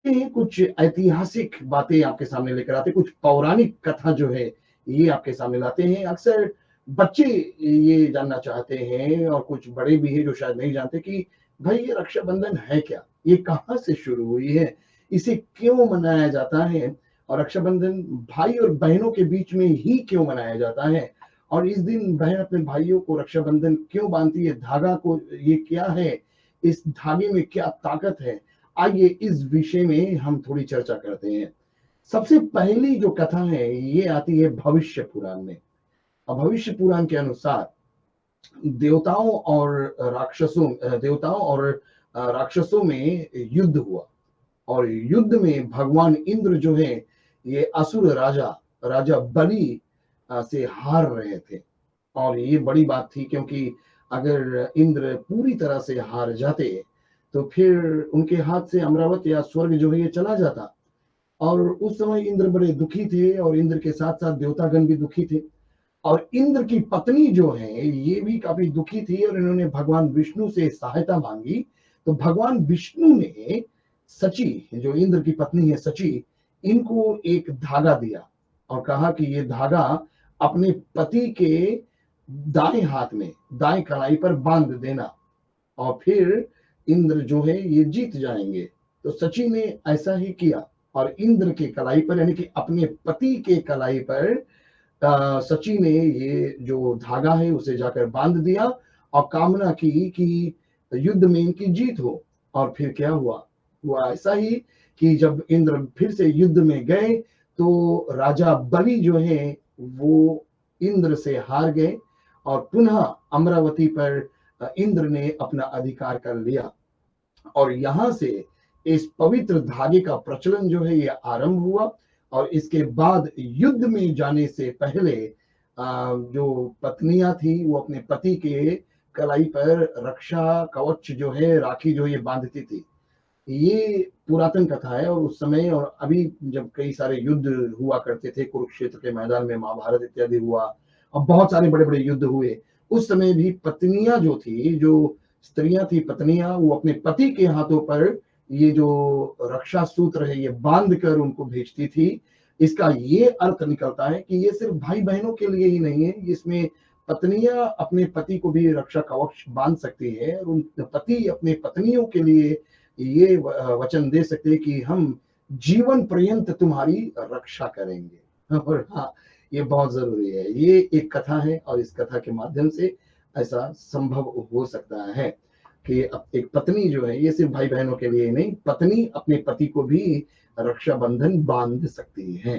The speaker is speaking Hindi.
ये कुछ ऐतिहासिक बातें आपके सामने लेकर आते हैं, कुछ पौराणिक कथा जो है, ये आपके सामने लाते हैं। अक्सर बच्चे ये जानना चाहते हैं और कुछ बड़े भी हैं जो शायद नहीं जानते कि भाई ये रक्षाबंधन है क्या? ये कहाँ से शुरू हुई है? इसे क्यों मनाया जाता है? और रक्षाबंधन भाई और बहनों के बीच में ही क्यों मनाया जाता है? और इस दिन बहन अपने भाइयों को रक्षाबंधन क्यों बाँधती है? धागा को ये क्या है? इस धागे में क्या ताकत है? आइए इस विषय में हम थोड़ी चर्चा करते हैं। सबसे पहली जो कथा है ये आती है भविष्य पुराण में। और भविष्य पुराण के अनुसार देवताओं और देवताओं और राक्षसों में युद्ध हुआ। और युद्ध में भगवान इंद्र जो है ये असुर राजा राजा बलि से हार रहे थे। और ये बड़ी बात थी क्योंकि अगर इंद्र पूरी तरह से हार जाते तो फिर उनके हाथ से अमरावत या स्वर्ग जो है ये चला जाता। और उस समय इंद्र बड़े दुखी थे और इंद्र के साथ साथ देवतागण भी दुखी थे। और इंद्र की पत्नी जो है ये भी काफी दुखी थी और इन्होंने भगवान विष्णु से सहायता मांगी। तो भगवान विष्णु ने सची, जो इंद्र की पत्नी है सची, इनको एक धागा दिया और कहा कि ये धागा अपने पति के दाएं हाथ में दाएं कलाई पर बांध देना और फिर इंद्र जो है ये जीत जाएंगे। तो सची ने ऐसा ही किया और इंद्र के कलाई पर यानी कि अपने पति के कलाई पर सची ने ये जो धागा है उसे जाकर बांध दिया और कामना की कि युद्ध में इनकी जीत हो। और फिर क्या हुआ? हुआ ऐसा ही कि जब इंद्र फिर से युद्ध में गए तो राजा बलि जो है वो इंद्र से हार गए और पुनः अमरावती पर इंद्र ने अपना अधिकार कर लिया। और यहाँ से इस पवित्र धागे का प्रचलन जो है ये आरंभ हुआ। और इसके बाद युद्ध में जाने से पहले जो पत्नियां थी वो अपने पति के कलाई पर रक्षा कवच जो है राखी जो ये बांधती थी। ये पुरातन कथा है और उस समय और अभी जब कई सारे युद्ध हुआ करते थे, कुरुक्षेत्र के मैदान में महाभारत इत्यादि हुआ और बहुत सारे बड़े बड़े युद्ध हुए, उस समय भी पत्नियां जो थी, जो स्त्रियां थी पत्नियां, वो अपने पति के हाथों पर ये जो रक्षा सूत्र है ये बांध कर उनको भेजती थी। इसका ये अर्थ निकलता है कि ये सिर्फ भाई बहनों के लिए ही नहीं है, इसमें पत्नियां अपने पति को भी रक्षा कवच बांध सकती है और उन पति अपने पत्नियों के लिए ये वचन दे सकते हैं कि हम जीवन पर्यंत तुम्हारी रक्षा करेंगे। और हाँ, ये बहुत जरूरी है। ये एक कथा है और इस कथा के माध्यम से ऐसा संभव हो सकता है कि एक पत्नी जो है ये सिर्फ भाई बहनों के लिए नहीं, पत्नी अपने पति को भी रक्षा बंधन बांध सकती है।